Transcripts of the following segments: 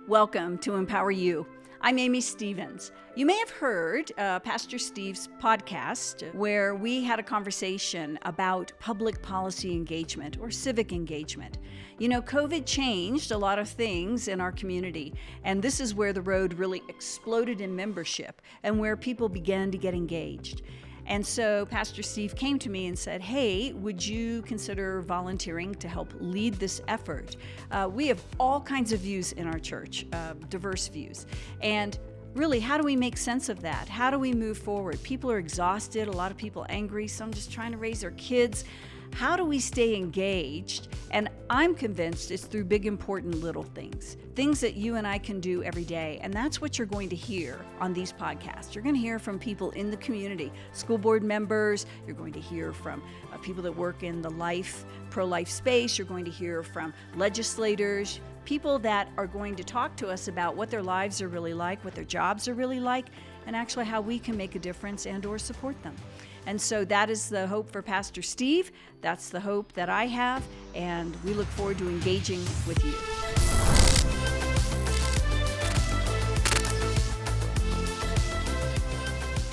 Welcome to EmpowerU. I'm Amy Stevens. You may have heard Pastor Steve's podcast where we had a conversation about public policy engagement or civic engagement. You know, COVID changed a lot of things in our community, and this is where the road really exploded in membership and where people began to get engaged. And so Pastor Steve came to me and said, hey, would you consider volunteering to help lead this effort? We have all kinds of views in our church, diverse views. And really, how do we make sense of that? How do we move forward? People are exhausted, a lot of people angry, some just trying to raise their kids. How do we stay engaged? And I'm convinced it's through big, important little things that you and I can do every day. And that's what you're going to hear on these podcasts. You're going to hear from people in the community, school board members. You're going to hear from people that work in the pro-life space. You're going to hear from legislators, people that are going to talk to us about what their lives are really like, what their jobs are really like, and actually how we can make a difference and or support them. And so that is the hope for Pastor Steve. That's the hope that I have, and we look forward to engaging with you.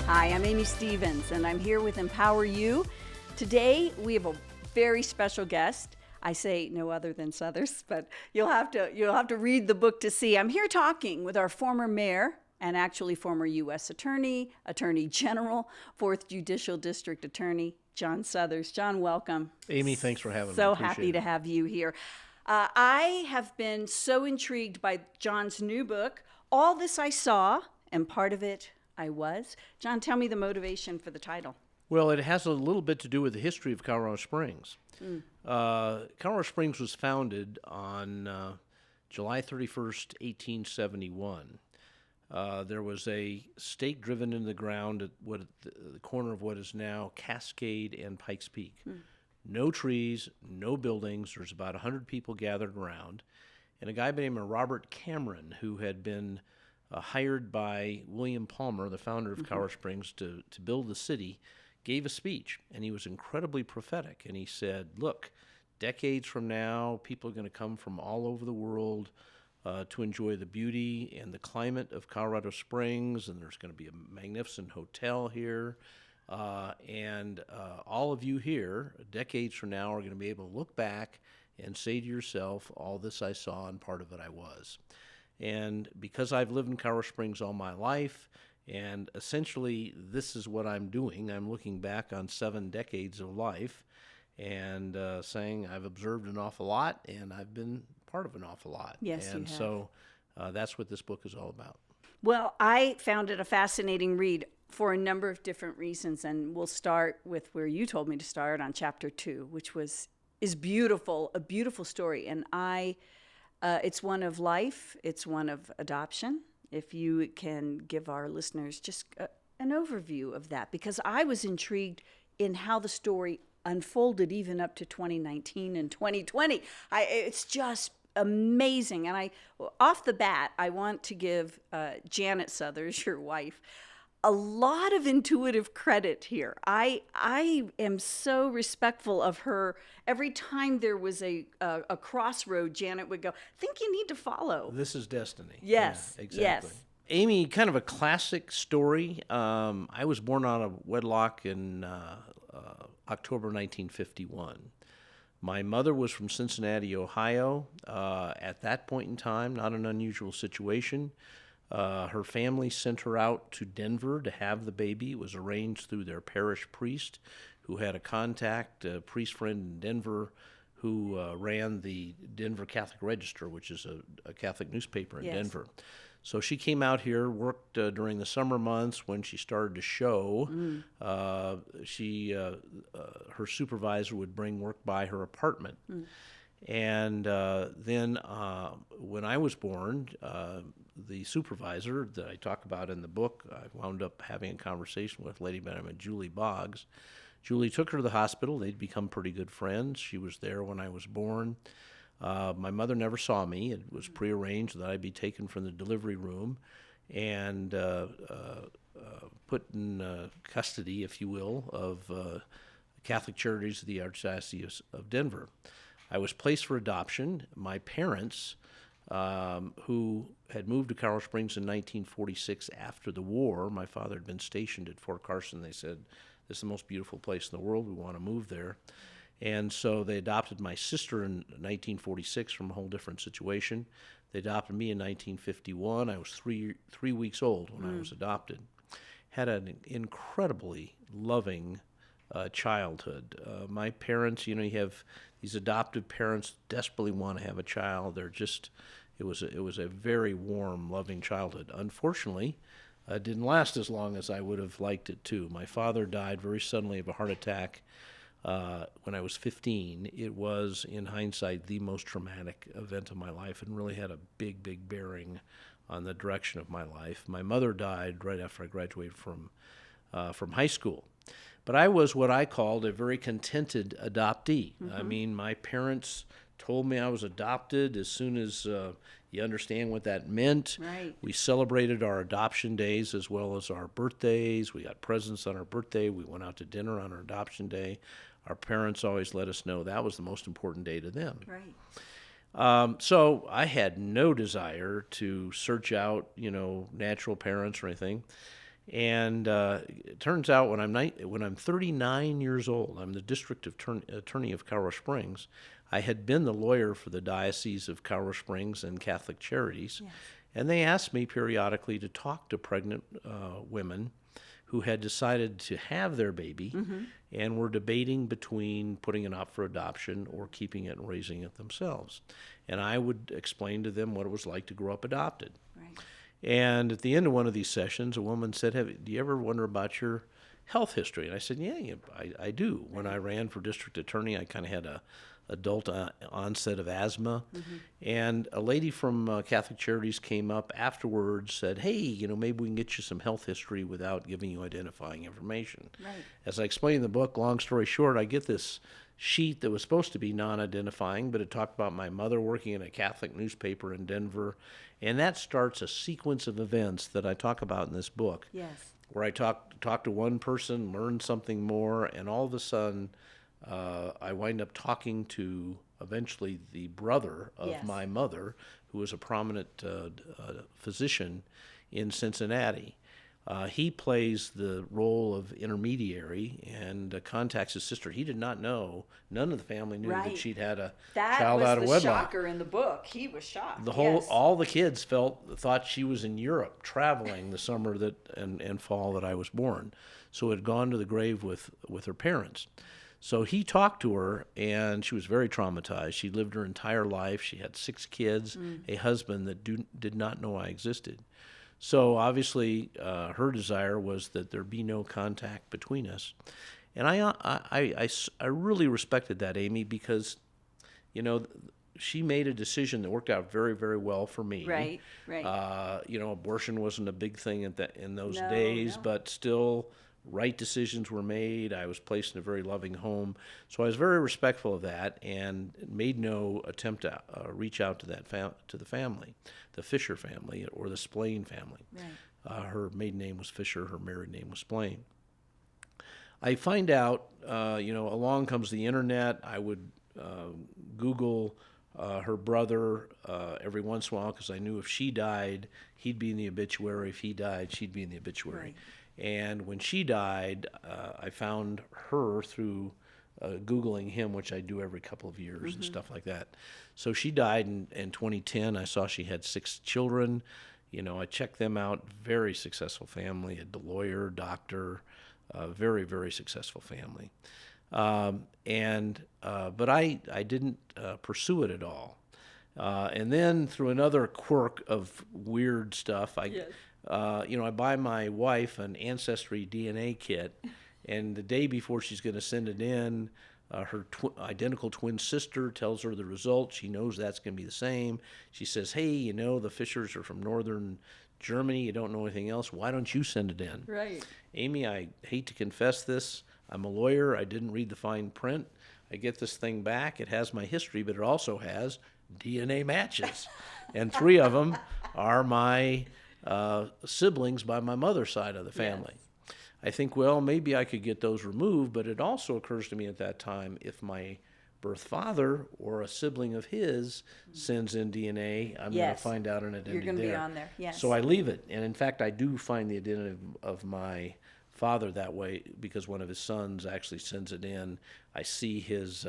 Hi, I'm Amy Stevens, and I'm here with EmpowerU. Today, we have a very special guest. I say no other than Suthers, but you'll have to read the book to see. I'm here talking with our former mayor, and actually former U.S. Attorney, Attorney General, 4th Judicial District Attorney, John Suthers. John, welcome. Amy, thanks for having me. So happy to have you here. I have been so intrigued by John's new book, All This I Saw, and Part of It I Was. John, tell me the motivation for the title. Well, it has a little bit to do with the history of Colorado Springs. Colorado Springs was founded on July 31st, 1871. There was a stake driven into the ground at the corner of what is now Cascade and Pikes Peak. No trees, no buildings. There's about 100 people gathered around. And a guy by the name of Robert Cameron, who had been hired by William Palmer, the founder of Colorado Springs, to build the city, gave a speech. And he was incredibly prophetic. And he said, look, decades from now, people are going to come from all over the world to enjoy the beauty and the climate of Colorado Springs, and there's going to be a magnificent hotel here. And all of you here, decades from now, are going to be able to look back and say to yourself, all this I saw and part of it I was. And because I've lived in Colorado Springs all my life, and essentially this is what I'm doing, I'm looking back on 7 decades of life and saying I've observed an awful lot, and I've been part of an awful lot. Yes, and you have. So that's what this book is all about. Well, I found it a fascinating read for a number of different reasons, and we'll start with where you told me to start on chapter 2, which is beautiful, a beautiful story. And it's one of life, it's one of adoption. If you can give our listeners just an overview of that, because I was intrigued in how the story unfolded even up to 2019 and 2020. It's just amazing. And off the bat, I want to give Janet Suthers, your wife, a lot of intuitive credit here. I am so respectful of her. Every time there was a crossroad, Janet would go, I think you need to follow. This is destiny. Yes, yeah, exactly. yes. Amy, kind of a classic story. I was born out of wedlock in October 1951. My mother was from Cincinnati, Ohio. At that point in time, not an unusual situation. Her family sent her out to Denver to have the baby. It was arranged through their parish priest, who had a priest friend in Denver, who ran the Denver Catholic Register, which is a Catholic newspaper in Denver. So she came out here, worked during the summer months when she started to show. Her supervisor would bring work by her apartment. And then when I was born, the supervisor that I talk about in the book, I wound up having a conversation with a lady by the name of Julie Boggs. Julie took her to the hospital. They'd become pretty good friends. She was there when I was born. My mother never saw me. It was prearranged that I'd be taken from the delivery room and put in custody, if you will, of Catholic Charities of the Archdiocese of Denver. I was placed for adoption. My parents who had moved to Colorado Springs in 1946 after the war. My father had been stationed at Fort Carson. They said, "This is the most beautiful place in the world. We want to move there." And so they adopted my sister in 1946 from a whole different situation. They adopted me in 1951. I was three weeks old when I was adopted. Had an incredibly loving childhood. My parents, you have these adoptive parents desperately want to have a child. It was a very warm, loving childhood. Unfortunately, it didn't last as long as I would have liked it to. My father died very suddenly of a heart attack when I was 15. It was, in hindsight, the most traumatic event of my life and really had a big, big bearing on the direction of my life. My mother died right after I graduated from high school. But I was what I called a very contented adoptee. I mean, my parents told me I was adopted as soon as you understand what that meant. Right. We celebrated our adoption days as well as our birthdays. We got presents on our birthday. We went out to dinner on our adoption day. Our parents always let us know that was the most important day to them. Right. So I had no desire to search out, natural parents or anything. And it turns out when I'm 39 years old, I'm the district attorney of Colorado Springs. I had been the lawyer for the Diocese of Colorado Springs and Catholic Charities, Yes. and they asked me periodically to talk to pregnant women who had decided to have their baby and were debating between putting it up for adoption or keeping it and raising it themselves. And I would explain to them what it was like to grow up adopted. Right. And at the end of one of these sessions, a woman said, "Do you ever wonder about your health history?" And I said, yeah, I do. When I ran for district attorney, I kind of had a adult onset of asthma. And a lady from Catholic Charities came up afterwards, said, "Hey, maybe we can get you some health history without giving you identifying information." Right. As I explained in the book, long story short, I get this sheet that was supposed to be non-identifying, but it talked about my mother working in a Catholic newspaper in Denver. And that starts a sequence of events that I talk about in this book, Yes. where I talk to one person, learn something more, and all of a sudden I wind up talking to eventually the brother of Yes. my mother, who was a prominent physician in Cincinnati. He plays the role of intermediary and contacts his sister. He did not know, none of the family knew Right. that she'd had a That child was out of the wedlock. shocker in the book. He was shocked. Yes. All the kids thought she was in Europe traveling the summer and fall that I was born. So had gone to the grave with her parents. So he talked to her, and she was very traumatized. She lived her entire life. She had 6 kids, a husband that did not know I existed. So obviously, her desire was that there be no contact between us. And I really respected that, Amy, because, she made a decision that worked out very, very well for me. Right. Abortion wasn't a big thing in those No, days, no. but still, right decisions were made. I was placed in a very loving home. So I was very respectful of that and made no attempt to reach out to the family, the Fisher family or the Splain family. Right. Her maiden name was Fisher. Her married name was Splain. I find out, along comes the internet. I would Google her brother every once in a while because I knew if she died, he'd be in the obituary. If he died, she'd be in the obituary. Right. And when she died, I found her through Googling him, which I do every couple of years and stuff like that. So she died in 2010. I saw she had 6 children. I checked them out. Very successful family, a lawyer, doctor, very, very successful family. But I didn't pursue it at all. And then through another quirk of weird stuff, I buy my wife an Ancestry DNA kit, and the day before she's going to send it in, her identical twin sister tells her the result. She knows that's going to be the same. She says, "Hey, the Fishers are from northern Germany. You don't know anything else. Why don't you send it in?" Right. Amy, I hate to confess this. I'm a lawyer. I didn't read the fine print. I get this thing back. It has my history, but it also has DNA matches. And 3 of them are my siblings by my mother's side of the family. Yes. I think, well, maybe I could get those removed, but it also occurs to me at that time, if my birth father or a sibling of his sends in DNA, I'm going to find out an identity. You're going to be on there, yes. So I leave it. And in fact, I do find the identity of my father that way because one of his sons actually sends it in. I see his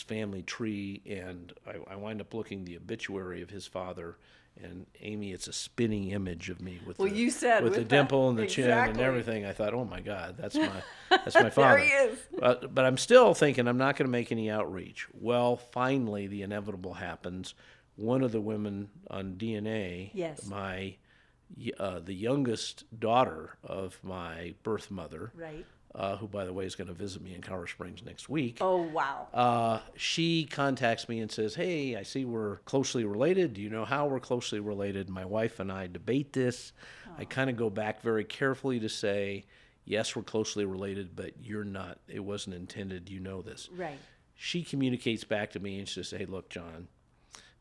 family tree, and I wind up looking the obituary of his father. And Amy, it's a spinning image of me with the dimple and the chin and everything. I thought, oh my God, that's my father. There he is. But I'm still thinking I'm not going to make any outreach. Well, finally, the inevitable happens. One of the women on DNA, the youngest daughter of my birth mother, right. Who, by the way, is going to visit me in Colorado Springs next week. Oh, wow. She contacts me and says, hey, I see we're closely related. Do you know how we're closely related? My wife and I debate this. I kind of go back very carefully to say, yes, we're closely related, but you're not. It wasn't intended. You know this. Right. She communicates back to me and she says, hey, look, John,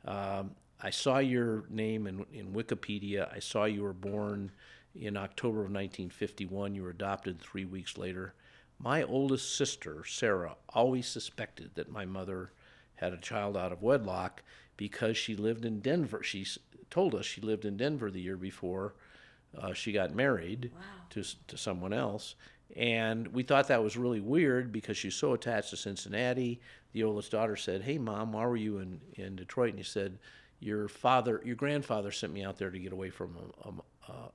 I saw your name in Wikipedia. I saw you were born in October of 1951. You were adopted 3 weeks later. My oldest sister, Sarah, always suspected that my mother had a child out of wedlock because she lived in Denver. She told us she lived in Denver the year before she got married to someone else. And we thought that was really weird because she's so attached to Cincinnati. The oldest daughter said, hey, Mom, why were you in Detroit? And he said, your grandfather sent me out there to get away from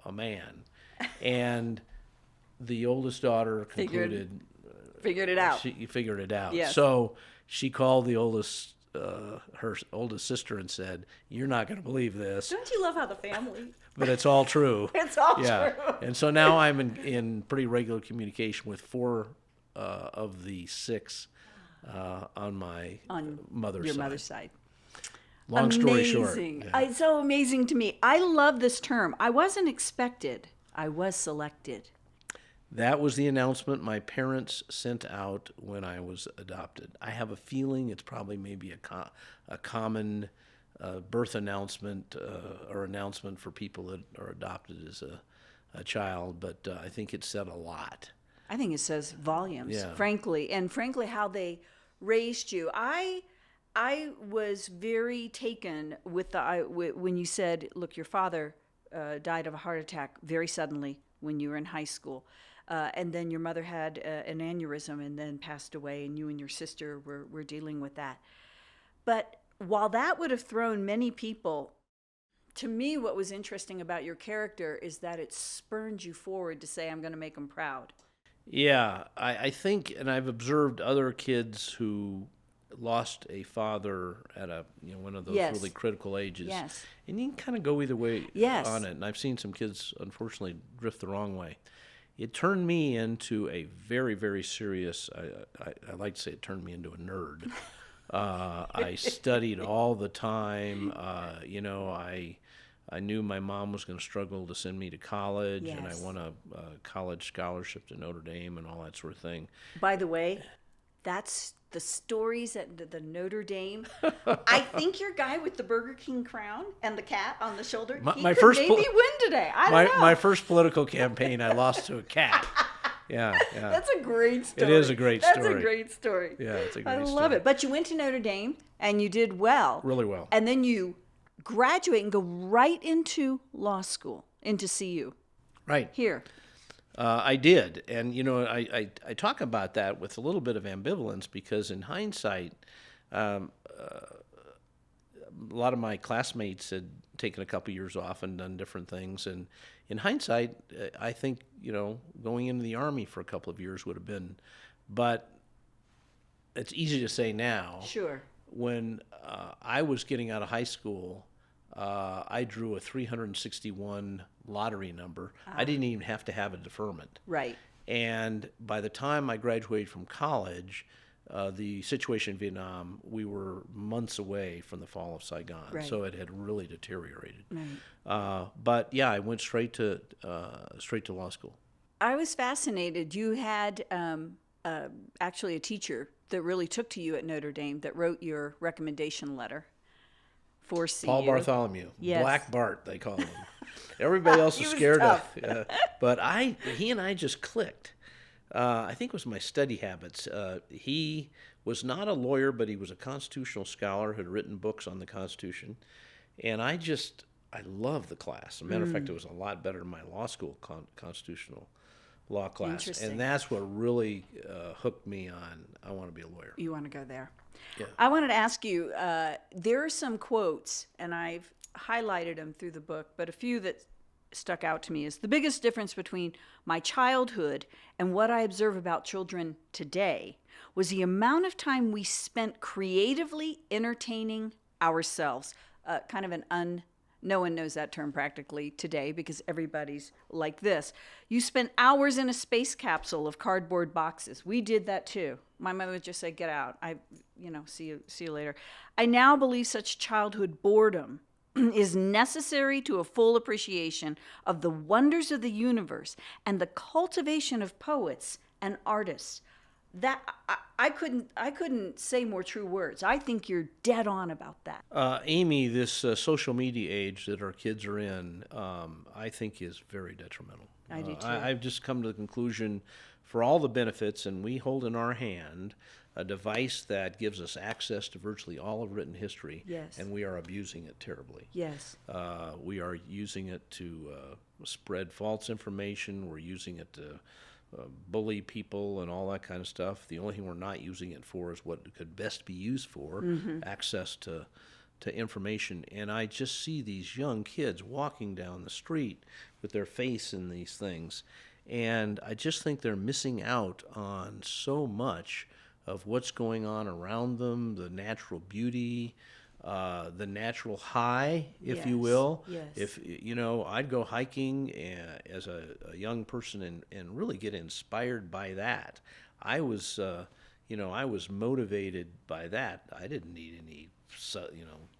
a man. And the oldest daughter concluded... Figured it out. She figured it out. Yes. So she called her oldest sister and said, you're not going to believe this. Don't you love how the family... But it's all true. It's all true. And so now I'm in pretty regular communication with 4 of the 6 on my mother's side. Your mother's side. Long story short. Amazing. It's so amazing to me. I love this term. I wasn't expected. I was selected. That was the announcement my parents sent out when I was adopted. I have a feeling it's probably maybe a common birth announcement or announcement for people that are adopted as a child, but I think it said a lot. I think it says volumes, frankly, and frankly how they raised you. I was very taken with when you said, look, your father died of a heart attack very suddenly when you were in high school. And then your mother had an aneurysm and then passed away, and you and your sister were dealing with that. But while that would have thrown many people, to me what was interesting about your character is that it spurned you forward to say, I'm going to make them proud. Yeah, I think, and I've observed other kids who lost a father at one of those really critical ages. Yes. And you can kind of go either way on it. And I've seen some kids, unfortunately, drift the wrong way. It turned me into a very, very serious, I like to say it turned me into a nerd. I studied all the time. I knew my mom was going to struggle to send me to college, and I won a college scholarship to Notre Dame and all that sort of thing. By the way, that's the stories at the Notre Dame. I think your guy with the Burger King crown and the cat on the shoulder, he could maybe win today. I don't know. My first political campaign, I lost to a cat. Yeah. That's a great story. It is a great story. That's a great story. Yeah, it's a great story. I love it. But you went to Notre Dame, and you did well. Really well. And then you graduate and go right into law school, into CU. Right. Here. I did. And, I talk about that with a little bit of ambivalence because in hindsight, a lot of my classmates had taken a couple years off and done different things. And in hindsight, I think, going into the Army for a couple of years would have been, but it's easy to say now. Sure. When I was getting out of high school, I drew a 361 lottery number. I didn't even have to have a deferment. Right. And by the time I graduated from college, the situation in Vietnam, we were months away from the fall of Saigon. Right. So it had really deteriorated. Right. But yeah, I went straight to law school. I was fascinated. You had actually a teacher that really took to you at Notre Dame that wrote your recommendation letter for CU. Paul Bartholomew. Yes. Black Bart, they call him. Everybody else is scared of. But he and I just clicked. I think it was my study habits. He was not a lawyer, but he was a constitutional scholar, had written books on the Constitution. And I love the class. As a matter of fact, it was a lot better than my law school constitutional law class. Interesting. And that's what really hooked me on, I want to be a lawyer. You want to go there. Yeah. I wanted to ask you, there are some quotes, and I've highlighted them through the book, but a few that stuck out to me is the biggest difference between my childhood and what I observe about children today was the amount of time we spent creatively entertaining ourselves. Kind of no one knows that term practically today because everybody's like this. You spent hours in a space capsule of cardboard boxes. We did that too. My mother would just say, "Get out. See you later." I now believe such childhood boredom is necessary to a full appreciation of the wonders of the universe and the cultivation of poets and artists. That I couldn't say more true words. I think you're dead on about that. Amy, this social media age that our kids are in, I think is very detrimental. I do too. I've just come to the conclusion, for all the benefits, and we hold in our hand a device that gives us access to virtually all of written history, Yes. and we are abusing it terribly. Yes. We are using it to spread false information. We're using it to bully people and all that kind of stuff. The only thing we're not using it for is what it could best be used for, access to information. And I just see these young kids walking down the street with their face in these things. And I just think they're missing out on so much of what's going on around them, the natural beauty, the natural high, if you Yes, will. yes. If I'd go hiking as a young person and really get inspired by that. I was motivated by that. I didn't need any,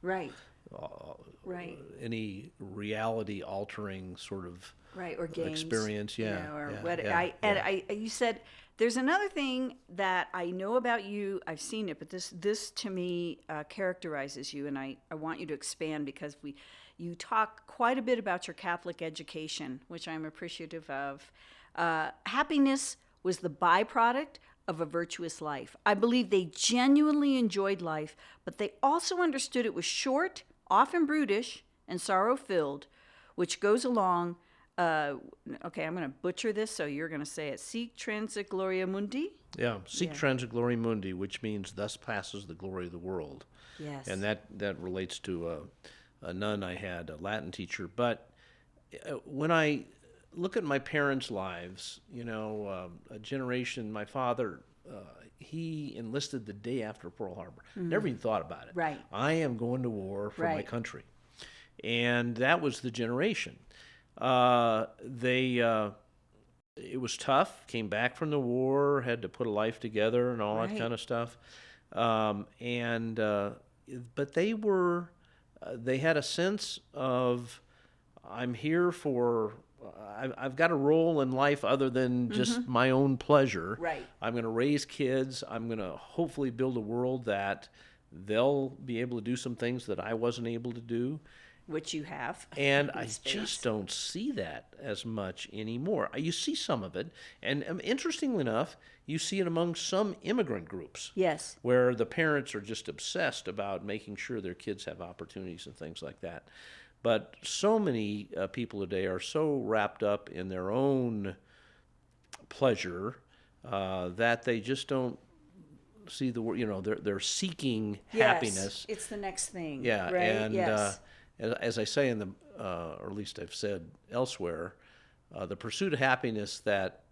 Right. Right. any reality altering sort of Right, or games. experience. You said there's another thing that I know about you. I've seen it, but this to me characterizes you, and I want you to expand because you talk quite a bit about your Catholic education, which I'm appreciative of. Happiness was the byproduct of a virtuous life. I believe they genuinely enjoyed life, but they also understood it was short, often brutish, and sorrow-filled, which goes along. Okay, I'm going to butcher this, so you're going to say it. Sic transit gloria mundi? Yeah, sic transit gloria mundi, which means thus passes the glory of the world. Yes. And that relates to a nun I had, a Latin teacher. But when I look at my parents' lives, a generation, my father, he enlisted the day after Pearl Harbor. Never even thought about it. Right. I am going to war for my Right. country. And that was the generation. It was tough, came back from the war, had to put a life together and all that Right. kind of stuff. But they had a sense of, I'm here for, I've got a role in life other than just my own pleasure. Right. I'm going to raise kids. I'm going to hopefully build a world that they'll be able to do some things that I wasn't able to do. Which you have. And in I spades. just don't see that as much anymore. You see some of it, and interestingly enough, you see it among some immigrant groups. Yes. Where the parents are just obsessed about making sure their kids have opportunities and things like that. But so many people today are so wrapped up in their own pleasure that they just don't see the world. They're seeking happiness. Yes, it's the next thing. Yeah, Right? and yes. As I say in the, or at least I've said elsewhere, the pursuit of happiness that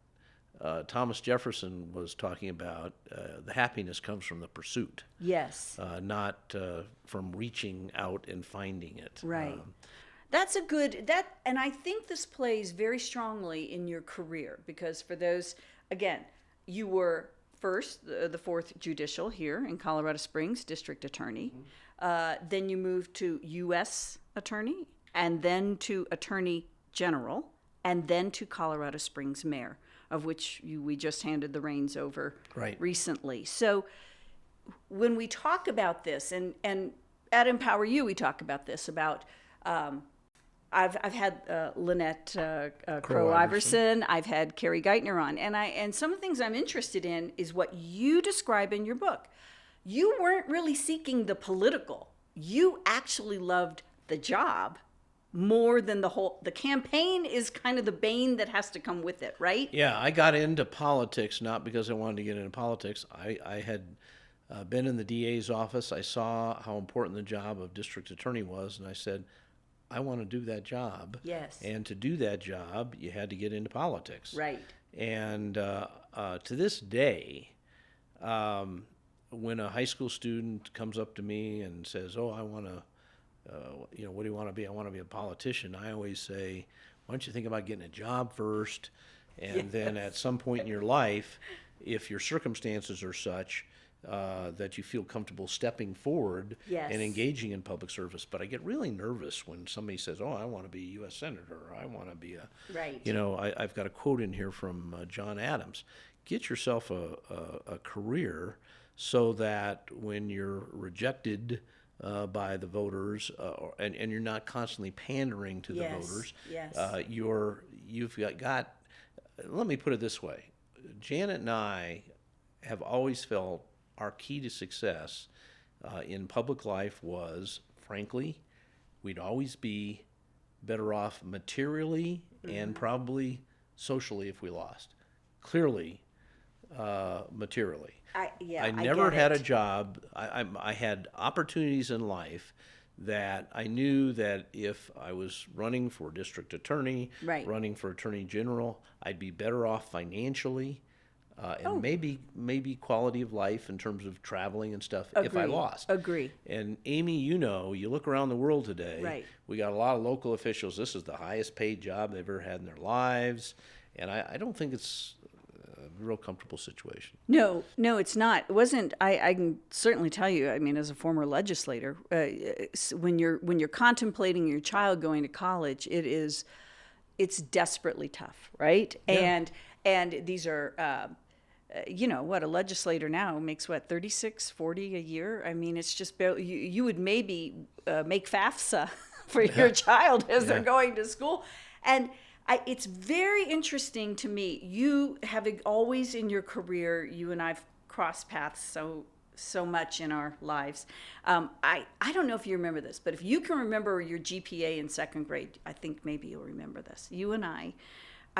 Thomas Jefferson was talking about, the happiness comes from the pursuit, Yes. not from reaching out and finding it. Right. That's a good, and I think this plays very strongly in your career because for those, again, you were first the 4th Judicial here in Colorado Springs, District Attorney. Then you moved to U.S. Attorney, and then to Attorney General, and then to Colorado Springs Mayor, of which we just handed the reins over recently. So when we talk about this, and at EmpowerU we talk about this, about I've had Lynette Crow Iverson. I've had Carrie Geithner on, and some of the things I'm interested in is what you describe in your book. You weren't really seeking the political. You actually loved the job more than the campaign is kind of the bane that has to come with it, right? Yeah, I got into politics not because I wanted to get into politics. I had been in the DA's office. I saw how important the job of district attorney was, and I said, I want to do that job. Yes. And to do that job, you had to get into politics. Right. And to this day, when a high school student comes up to me and says, "Oh, I want to," what do you want to be? I want to be a politician. I always say, why don't you think about getting a job first, and then at some point in your life, if your circumstances are such that you feel comfortable stepping forward and engaging in public service. But I get really nervous when somebody says, "Oh, I want to be a U.S. Senator," or "I want to be a," I've got a quote in here from John Adams: "Get yourself a career so that when you're rejected by the voters, and you're not constantly pandering to the voters, you've got. Let me put it this way: Janet and I have always felt our key to success in public life was, frankly, we'd always be better off materially and probably socially if we lost. Clearly, materially. I never had a job. I had opportunities in life that I knew that if I was running for district attorney, running for attorney general, I'd be better off financially. And maybe quality of life in terms of traveling and stuff if I lost. Agree. And Amy, you look around the world today, we got a lot of local officials. This is the highest paid job they've ever had in their lives. And I don't think it's a real comfortable situation. No, it's not. It wasn't. I can certainly tell you, I mean, as a former legislator, when you're contemplating your child going to college, it's desperately tough, right? Yeah. And these are, a legislator now makes $36-40 a year. I mean, it's just you would maybe make FAFSA for your child as they're going to school. And it's very interesting to me. You have always in your career, you and I've crossed paths so much in our lives. I don't know if you remember this, but if you can remember your GPA in second grade, I think maybe you'll remember this. You and I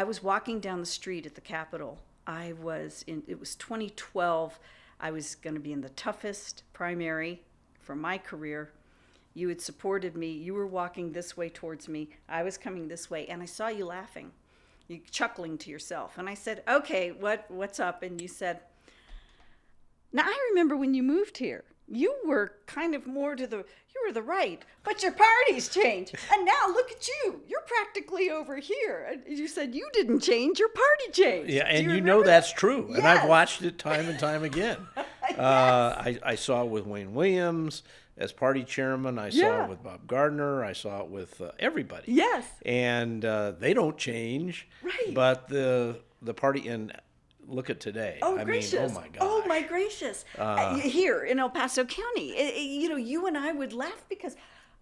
was walking down the street at the Capitol. It was 2012. I was going to be in the toughest primary for my career. You had supported me. You were walking this way towards me. I was coming this way, and I saw you laughing, you chuckling to yourself. And I said, "Okay, what's up?" And you said, "Now I remember when you moved here. You were kind of more you were the right, but your party's changed. And now look at you. You're practically over here." And you said you didn't change, your party changed. Yeah, and that's true. Yes. And I've watched it time and time again. I saw it with Wayne Williams as party chairman. I saw it with Bob Gardner. I saw it with everybody. Yes. And they don't change. Right. But the party, and look at today. Oh, gracious. Oh, my gosh. Oh, my gracious. Here in El Paso County, you and I would laugh because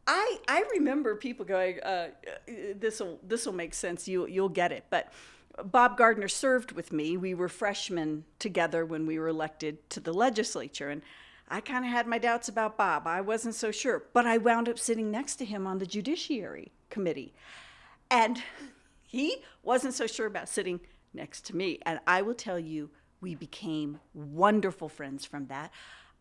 I remember people going, this will make sense. You'll get it. But Bob Gardner served with me. We were freshmen together when we were elected to the legislature. And I kind of had my doubts about Bob. I wasn't so sure. But I wound up sitting next to him on the Judiciary Committee. And he wasn't so sure about sitting next to me. And I will tell you, we became wonderful friends from that.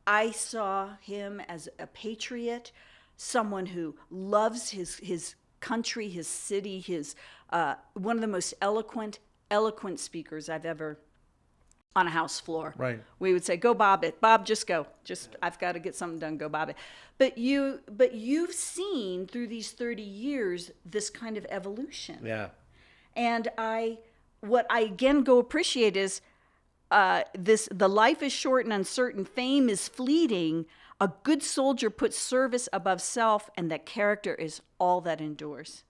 I saw him as a patriot, someone who loves his country, his city, one of the most eloquent speakers I've ever on a House floor. Right. We would say, "Go Bob it. Bob, just go. I've got to get something done. Go Bob it." But you've seen through these 30 years this kind of evolution. Yeah. And what I again go appreciate is the life is short and uncertain, fame is fleeting. A good soldier puts service above self, and that character is all that endures.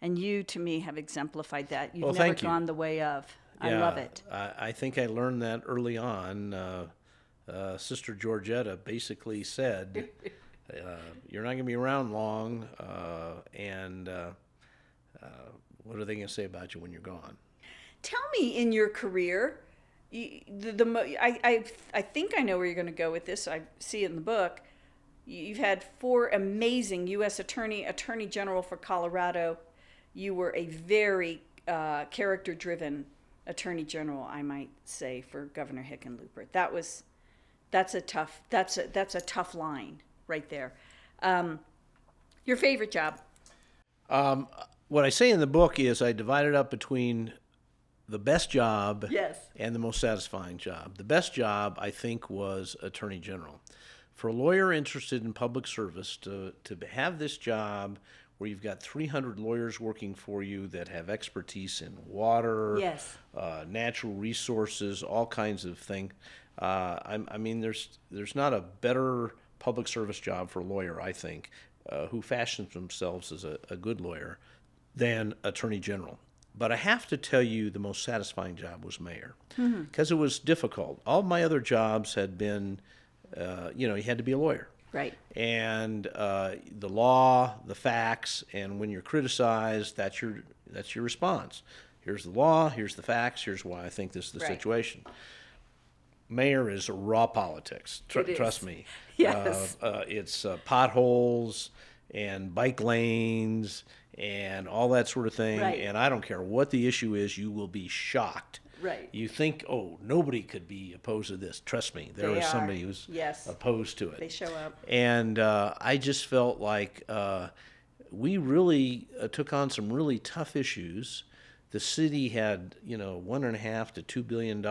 And you, to me, have exemplified that. You've never gone the way of. I love it. I think I learned that early on. Sister Georgetta basically said, "You're not going to be around long," and what are they going to say about you when you're gone? Tell me, in your career, I think I know where you're going to go with this. I see it in the book. You've had 4 amazing U.S. Attorney General for Colorado. You were a very character-driven Attorney General, I might say, for Governor Hickenlooper. That's a tough line right there. Your favorite job? What I say in the book is I divided up between the best job Yes. and the most satisfying job. The best job, I think, was Attorney General. For a lawyer interested in public service, to have this job where you've got 300 lawyers working for you that have expertise in water, Yes. Natural resources, all kinds of things. I mean, there's not a better public service job for a lawyer, I think, who fashions themselves as a good lawyer, than Attorney General. But I have to tell you, the most satisfying job was mayor, because it was difficult. All my other jobs had been, you had to be a lawyer. Right. And the law, the facts, and when you're criticized, that's your response. Here's the law, here's the facts, here's why I think this is the situation. Mayor is raw politics. Trust me. Yes. It's potholes and bike lanes and all that sort of thing. Right. And I don't care what the issue is, you will be shocked. Right. You think, oh, nobody could be opposed to this. Trust me, there is somebody who's opposed to it. They show up. And I just felt like we really took on some really tough issues. The city had, $1.5 to $2 billion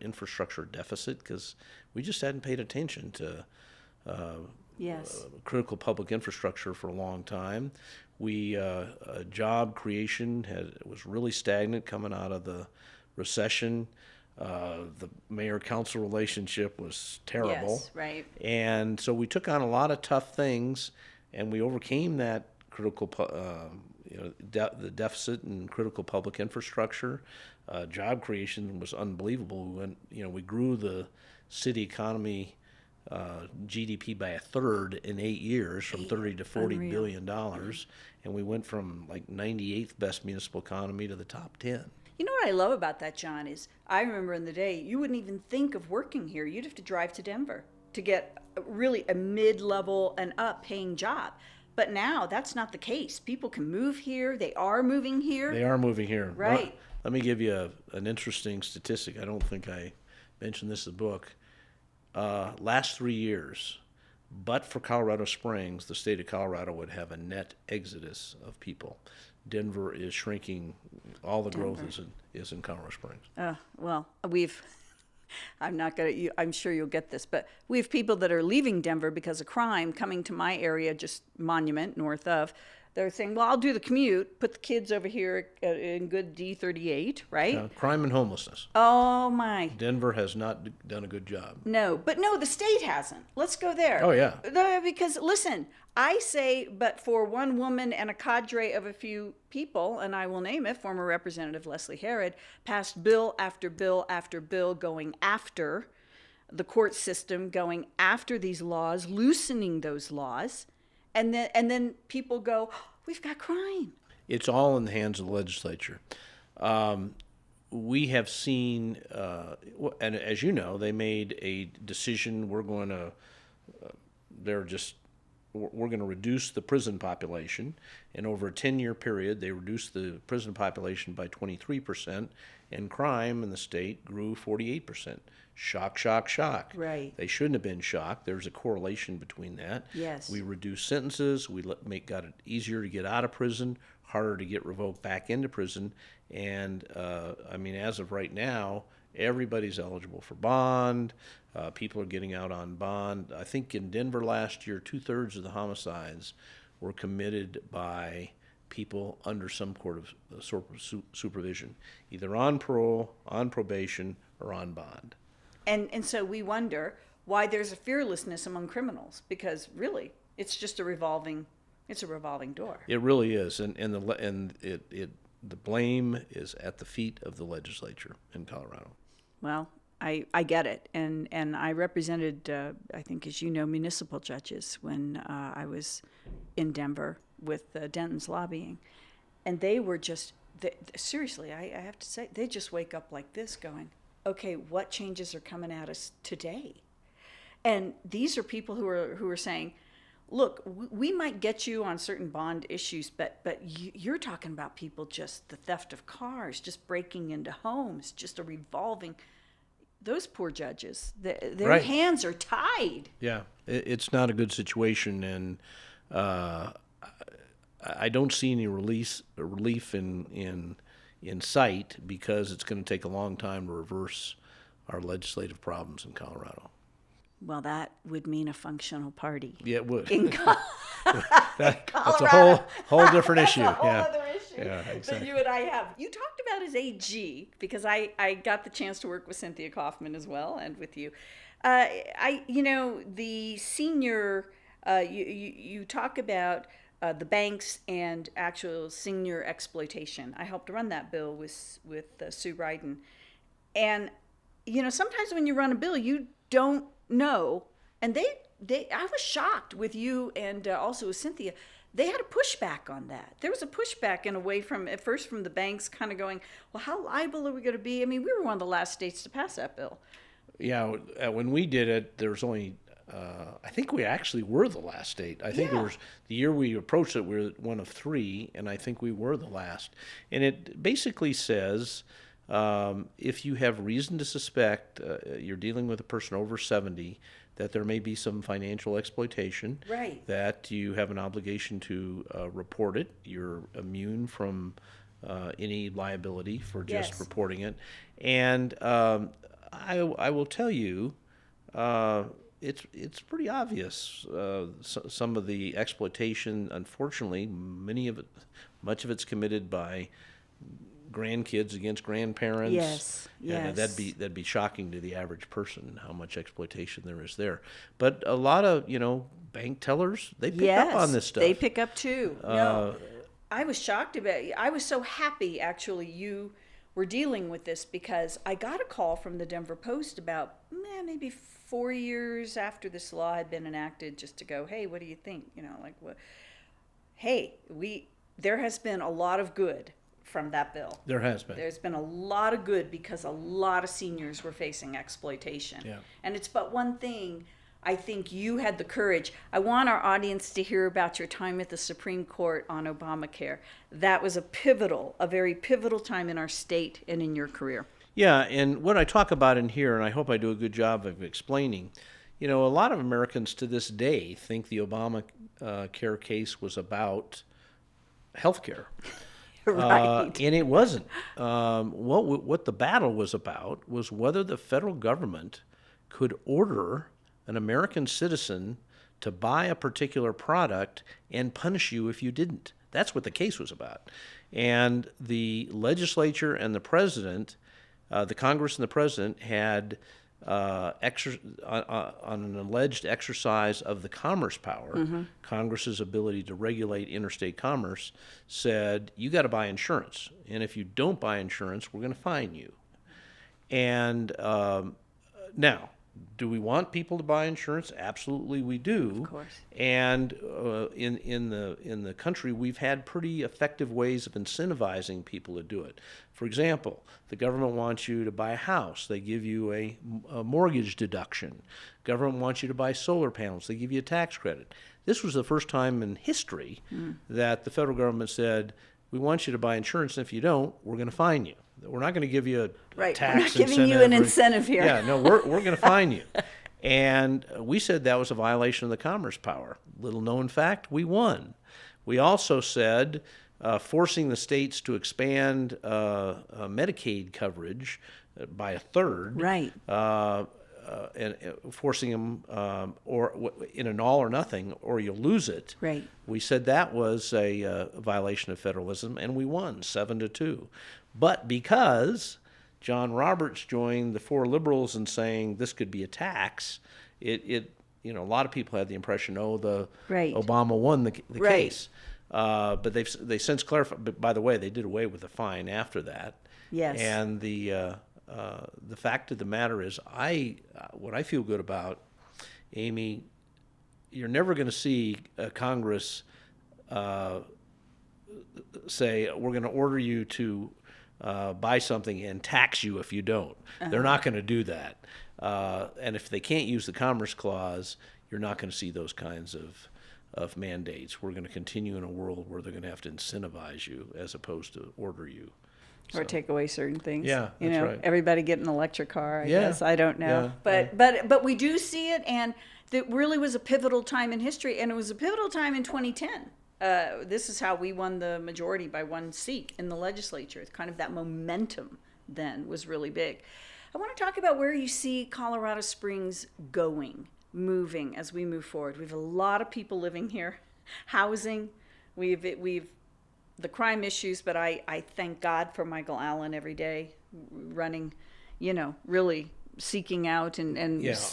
infrastructure deficit because we just hadn't paid attention to critical public infrastructure for a long time. Job creation was really stagnant coming out of the recession. The mayor-council relationship was terrible. Yes, right. And so we took on a lot of tough things, and we overcame that critical, the deficit in critical public infrastructure. Job creation was unbelievable. We grew the city economy GDP by 1/3 in 8 years, from 30 to 40 billion dollars, and we went from like 98th best municipal economy to the top 10. You know what I love about that, John, is I remember in the day, you wouldn't even think of working here. You'd have to drive to Denver to get really a mid-level and up paying job. But now that's not the case. People can move here. They are moving here. They are moving here. Right. Let me give you an interesting statistic. I don't think I mentioned this in the book. Last 3 years, but for Colorado Springs, the state of Colorado would have a net exodus of people. Denver is shrinking. All the growth is in Colorado Springs. Well, I'm sure you'll get this, but we have people that are leaving Denver because of crime coming to my area, just Monument, north of. They're saying, well, I'll do the commute, put the kids over here in good D38, right? Crime and homelessness. Oh, my. Denver has not done a good job. No, the state hasn't. Let's go there. Oh, yeah. Because, listen, I say, but for one woman and a cadre of a few people, and I will name it, former Representative Leslie Herod, passed bill after bill after bill going after the court system, going after these laws, loosening those laws. And then people go, oh, we've got crime. It's all in the hands of the legislature. We have seen, and as you know, they made a decision. We're going to reduce the prison population, and over a 10-year period, they reduced the prison population by 23%, and crime in the state grew 48%. Shock, shock, shock. Right. They shouldn't have been shocked. There's a correlation between that. Yes. We reduced sentences. We got it easier to get out of prison, harder to get revoked back into prison. And, as of right now, everybody's eligible for bond. People are getting out on bond. I think in Denver last year, 2/3 of the homicides were committed by people under some sort of supervision, either on parole, on probation, or on bond. And so we wonder why there's a fearlessness among criminals, because really it's just a revolving door. It really is, and the blame is at the feet of the legislature in Colorado. Well, I get it, and I represented I think, as you know, municipal judges when I was in Denver with Denton's lobbying, And they were just, seriously, I have to say, they just wake up like this going, okay, what changes are coming at us today? And these are people who are saying, look, we might get you on certain bond issues, but you're talking about people, just the theft of cars, just breaking into homes, just a revolving. Those poor judges, their hands are tied. Yeah, it's not a good situation, and I don't see any relief in sight, because it's going to take a long time to reverse our legislative problems in Colorado. Well, that would mean a functional party. Yeah, it would. That's a whole different issue. That's a whole other issue exactly. that you and I have. You talked about as AG, because I got the chance to work with Cynthia Kaufman as well, and with you. The senior, you talk about the banks and actual senior exploitation. I helped run that bill with Sue Ryden. And, sometimes when you run a bill, you don't know. And I was shocked with you and also with Cynthia. They had a pushback on that. There was a pushback in a way at first from the banks, kind of going, well, how liable are we going to be? I mean, we were one of the last states to pass that bill. Yeah, when we did it, there was only, I think we actually were the last state. I think the year we approached it, we were one of three, and I think we were the last. And it basically says, if you have reason to suspect you're dealing with a person over 70, that there may be some financial exploitation, right, that you have an obligation to report it. You're immune from any liability for just reporting it. And I will tell you, it's pretty obvious. Some of the exploitation, unfortunately, much of it's committed by grandkids against grandparents. Yes. And that'd be shocking to the average person, how much exploitation there is there. But a lot of bank tellers, they pick up on this stuff. They pick up too. No, I was shocked about it. I was so happy actually you were dealing with this, because I got a call from the Denver Post about maybe 4 years after this law had been enacted, just to go, hey, what do you think? What? Hey, there has been a lot of good from that bill. There has been. There's been a lot of good, because a lot of seniors were facing exploitation. Yeah. And it's but one thing. I think you had the courage. I want our audience to hear about your time at the Supreme Court on Obamacare. That was a very pivotal time in our state and in your career. Yeah, and what I talk about in here, and I hope I do a good job of explaining, a lot of Americans to this day think the Obamacare case was about health care. Right. And it wasn't. What the battle was about was whether the federal government could order an American citizen to buy a particular product and punish you if you didn't. That's what the case was about. And the legislature and the president, the Congress and the president, had on an alleged exercise of the commerce power, Congress's ability to regulate interstate commerce, said, you got to buy insurance. And if you don't buy insurance, we're going to fine you. And now, do we want people to buy insurance? Absolutely, we do. Of course. And in the country, we've had pretty effective ways of incentivizing people to do it. For example, the government wants you to buy a house. They give you a mortgage deduction. Government wants you to buy solar panels. They give you a tax credit. This was the first time in history that the federal government said, we want you to buy insurance, and if you don't, we're going to fine you. We're not going to give you a tax We're not giving incentive. You an incentive here. Yeah, no, we're going to fine you. And we said that was a violation of the commerce power. Little known fact, we won. We also said forcing the states to expand Medicaid coverage by a third. Right. And forcing them or in an all or nothing, or you'll lose it. Right. We said that was a violation of federalism, and we won 7-2. But because John Roberts joined the four liberals in saying this could be a tax, a lot of people had the impression, Obama won the case. But they since clarified. But by the way, they did away with the fine after that. Yes. And the fact of the matter is, what I feel good about, Amy, you're never going to see Congress say, we're going to order you to buy something and tax you if you don't. They're not going to do that. And if they can't use the Commerce Clause, you're not going to see those kinds of mandates. We're going to continue in a world where they're going to have to incentivize you as opposed to order you. Or take away certain things. Yeah, that's right. Everybody get an electric car, I guess. I don't know. But we do see it, and it really was a pivotal time in history, and it was a pivotal time in 2010. This is how we won the majority by 1 seat in the legislature. It's kind of that momentum then was really big. I want to talk about where you see Colorado Springs moving as we move forward. We have a lot of people living here, housing. We've the crime issues, but I thank God for Michael Allen every day, running, really seeking out and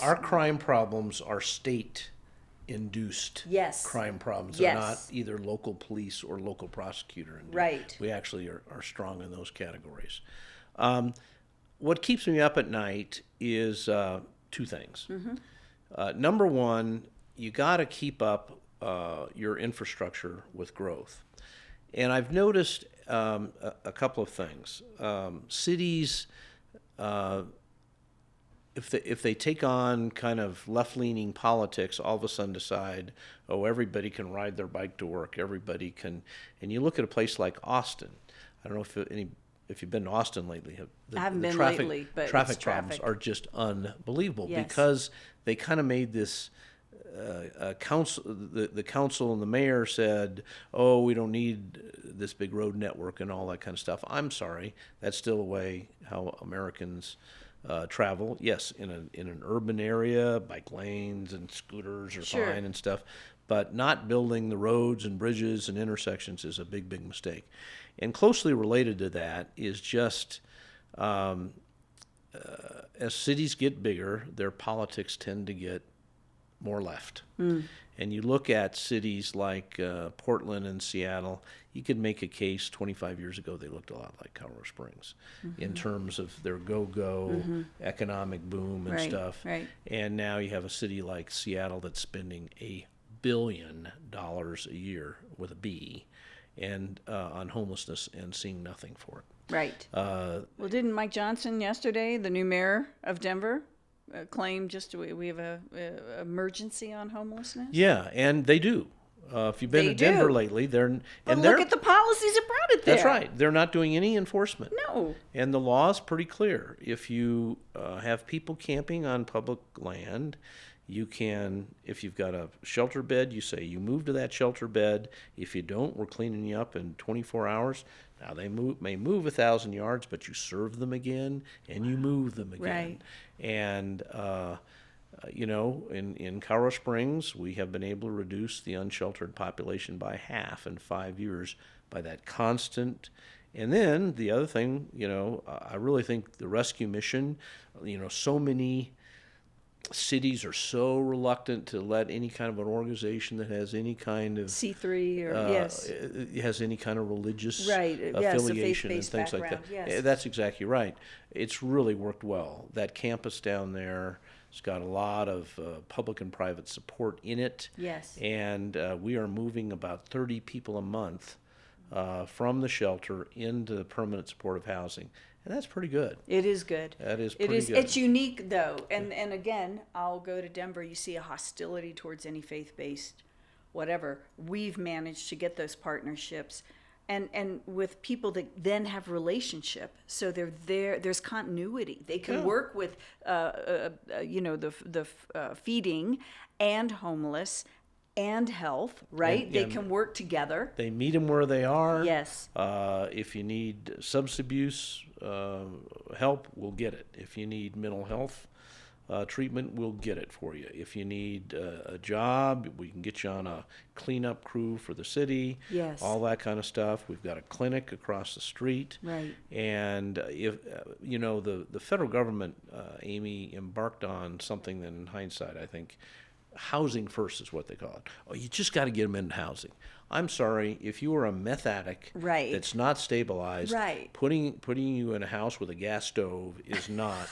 our crime problems are state-induced crime problems. They're not either local police or local prosecutor induced. Right. We actually are strong in those categories. What keeps me up at night is 2 things. Number one, you got to keep up your infrastructure with growth. And I've noticed a couple of things. Cities, if they take on kind of left-leaning politics, all of a sudden decide, everybody can ride their bike to work. Everybody can. And you look at a place like Austin. I don't know if you've been to Austin lately. I haven't been lately, but traffic problems are just unbelievable because they kind of made this. The council and the mayor said, we don't need this big road network and all that kind of stuff. I'm sorry, that's still a way how Americans travel. Yes, in an urban area, bike lanes and scooters are fine and stuff, but not building the roads and bridges and intersections is a big, big mistake. And closely related to that is just as cities get bigger, their politics tend to get more left. And you look at cities like Portland and Seattle, you could make a case 25 years ago they looked a lot like Colorado Springs in terms of their go-go economic boom and stuff. Right. And now you have a city like Seattle that's spending $1 billion a year with a B and on homelessness and seeing nothing for it. Right. Well, didn't Mike Johnson yesterday, the new mayor of Denver, claim we have a emergency on homelessness? Yeah, and they do. If you've been to Denver lately, look at the policies that brought it there. That's right. They're not doing any enforcement. No. And the law is pretty clear. If you have people camping on public land, you can, if you've got a shelter bed, you say you move to that shelter bed. If you don't, we're cleaning you up in 24 hours. Now, they may move 1,000 yards, but you serve them again, and you move them again. Right. And, in Colorado Springs, we have been able to reduce the unsheltered population by half in 5 years by that constant. And then the other thing, I really think the rescue mission, so many cities are so reluctant to let any kind of an organization that has any kind of C3 or has any kind of religious affiliation and things like that. Yes. That's exactly right. It's really worked well. That campus down there has got a lot of public and private support in it. Yes. And we are moving about 30 people a month from the shelter into the permanent supportive housing. And that's pretty good. It is good. That is pretty good. It's unique, though. And again, I'll go to Denver. You see a hostility towards any faith-based whatever. We've managed to get those partnerships. And with people that then have relationship. So they're there. There's continuity. They can work with, the feeding and homeless and health, right? They can work together. They meet them where they are. Yes. If you need substance abuse help, we'll get it. If you need mental health treatment, we'll get it for you. If you need a job, we can get you on a cleanup crew for the city. Yes. All that kind of stuff. We've got a clinic across the street. Right. And if the federal government, Amy, embarked on something that in hindsight, I think, housing first is what they call it. You just got to get them into housing. I'm sorry, if you are a meth addict that's not stabilized, putting you in a house with a gas stove is not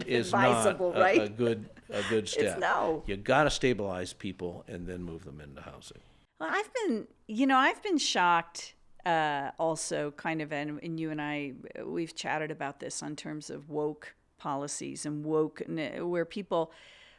advisable, right? a good step. No. You got to stabilize people and then move them into housing. Well, I've been shocked also kind of, and you and I, we've chatted about this on terms of woke policies and woke, where people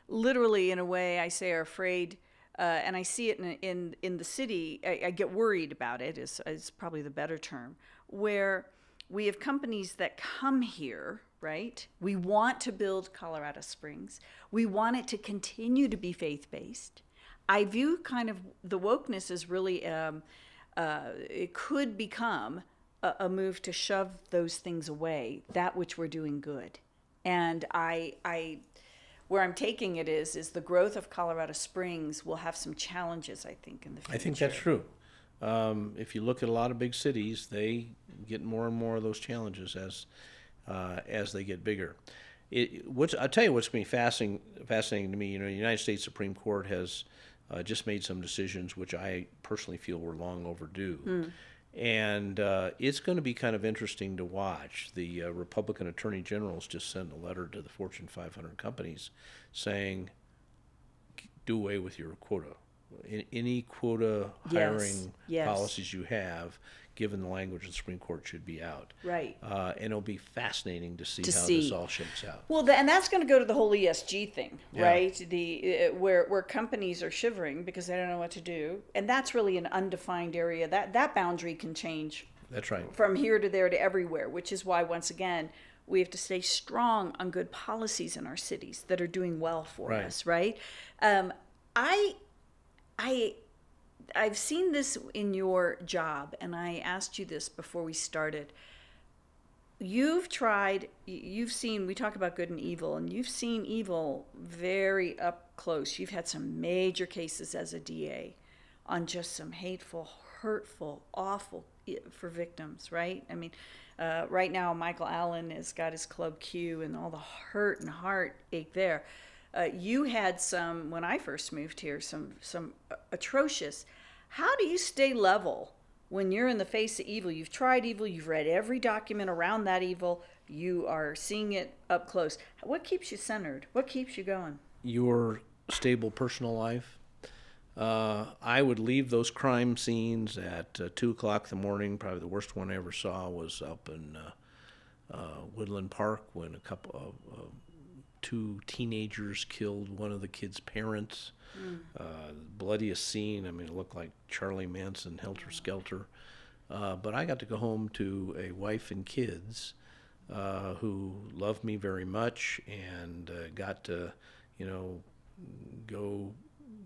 literally, in a way, I say, are afraid. And I see it in the city. I get worried about it, is probably the better term, where we have companies that come here, right? We want to build Colorado Springs. We want it to continue to be faith-based. I view kind of the wokeness as really, it could become a move to shove those things away, that which we're doing good. And where I'm taking it is the growth of Colorado Springs will have some challenges, I think, in the future. I think that's true. If you look at a lot of big cities, they get more and more of those challenges as they get bigger. I'll tell you what's going to be fascinating to me. You know, the United States Supreme Court has just made some decisions which I personally feel were long overdue. And it's going to be kind of interesting to watch. The Republican attorney generals just sent a letter to the Fortune 500 companies saying, do away with your quota. Any quota hiring policies you have, given the language of the Supreme Court, should be out. Right. And it'll be fascinating to see how this all shakes out. Well, and that's going to go to the whole ESG thing, right? The where companies are shivering because they don't know what to do, and that's really an undefined area. That boundary can change. That's right. From here to there to everywhere, which is why, once again, we have to stay strong on good policies in our cities that are doing well for us, right? I've seen this in your job, and I asked you this before we started. You've seen, we talk about good and evil, and you've seen evil very up close. You've had some major cases as a DA on just some hateful, hurtful, awful for victims, right? I mean, right now, Michael Allen has got his Club Q and all the hurt and heartache there. You had some, when I first moved here, some atrocious. How do you stay level when you're in the face of evil? You've tried evil, you've read every document around that evil, you are seeing it up close. What keeps you centered? What keeps you going? Your stable personal life. I would leave those crime scenes at 2 o'clock in the morning. Probably the worst one I ever saw was up in Woodland Park when two teenagers killed one of the kids' parents. Bloodiest scene. I mean, it looked like Charlie Manson, Helter Skelter. But I got to go home to a wife and kids who loved me very much, and got to, go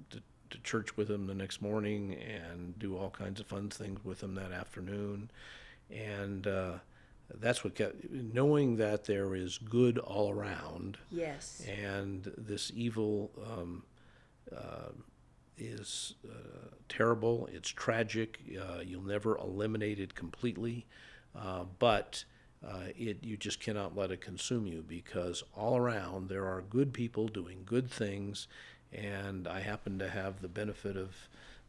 to church with them the next morning and do all kinds of fun things with them that afternoon. And that's what kept, knowing that there is good all around. Yes. And this evil is terrible. It's tragic. You'll never eliminate it completely, but you just cannot let it consume you, because all around there are good people doing good things, and I happen to have the benefit of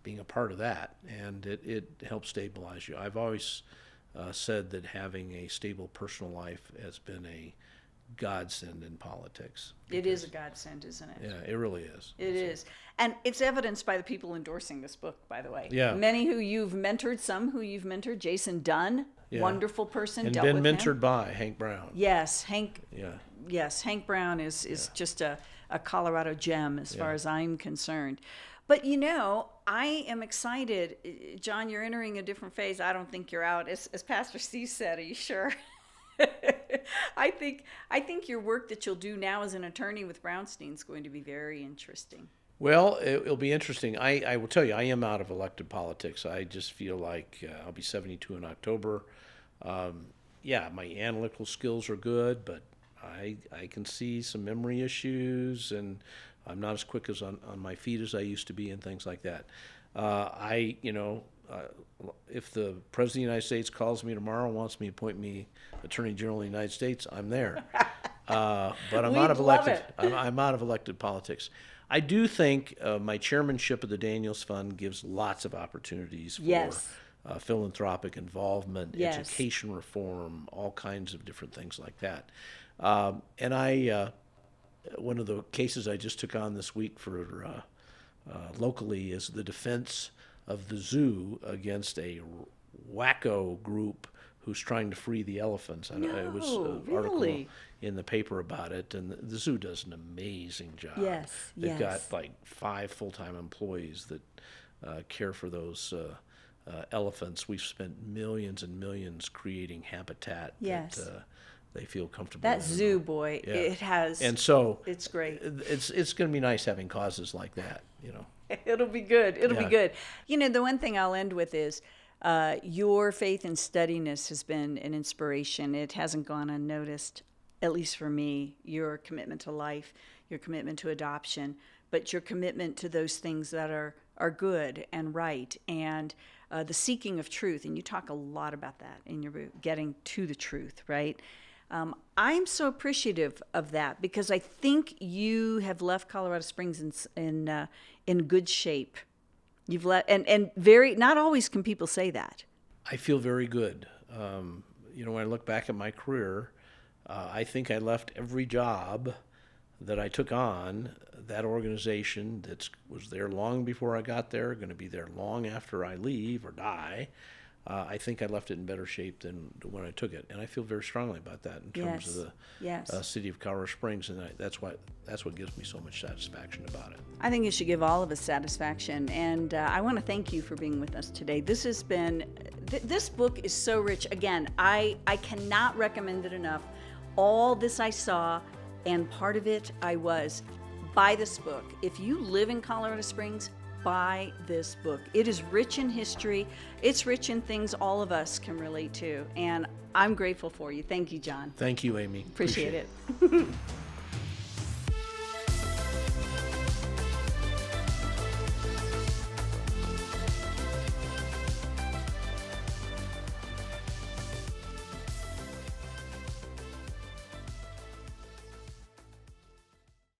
being a part of that, and it helps stabilize you. I've always said that having a stable personal life has been a godsend in politics. It is a godsend, isn't it? Yeah, it really is. It is. And it's evidenced by the people endorsing this book, by the way. Yeah. Many who you've mentored, some who you've mentored. Jason Dunn, wonderful person, and dealt been with him. mentored by Hank Brown. Yes, Hank. Yeah. Yes, Hank Brown is just a Colorado gem as far as I'm concerned. But I am excited. John, you're entering a different phase. I don't think you're out. As Pastor Steve said, are you sure? I think your work that you'll do now as an attorney with Brownstein is going to be very interesting. Well, it'll be interesting. I will tell you, I am out of elected politics. I just feel like I'll be 72 in October. My analytical skills are good, but I can see some memory issues, and I'm not as quick on my feet as I used to be, and things like that. If the President of the United States calls me tomorrow and wants me to appoint me Attorney General of the United States, I'm there. But I'm out of elected. I'm out of elected politics. I do think my chairmanship of the Daniels Fund gives lots of opportunities for philanthropic involvement, education reform, all kinds of different things like that. And one of the cases I just took on this week for locally is the defense of the zoo against a wacko group who's trying to free the elephants. It was an article in the paper about it, and the zoo does an amazing job. They've got like 5 full-time employees that care for those elephants. We've spent millions and millions creating habitat that they feel comfortable That in. zoo, boy, it has, and so it's great. It's going to be nice having causes like that, you know. It'll be good. It'll be good. You know, the one thing I'll end with is your faith and steadiness has been an inspiration. It hasn't gone unnoticed, at least for me. Your commitment to life, your commitment to adoption, but your commitment to those things that are good and right, and the seeking of truth. And you talk a lot about that in your book, getting to the truth, right? I'm so appreciative of that because I think you have left Colorado Springs in good shape. You've left, and very, not always can people say that. I feel very good. You know, when I look back at my career, I think I left every job that I took on, that organization that was there long before I got there, going to be there long after I leave or die. I think I left it in better shape than when I took it, and I feel very strongly about that in terms of the city of Colorado Springs, and that's what gives me so much satisfaction about it. I think it should give all of us satisfaction, and I want to thank you for being with us today. This has been, this book is so rich. Again, I cannot recommend it enough. All this I saw, and part of it I was. Buy this book. If you live in Colorado Springs, buy this book. It is rich in history. It's rich in things all of us can relate to. And I'm grateful for you. Thank you, John. Thank you, Amy. Appreciate it.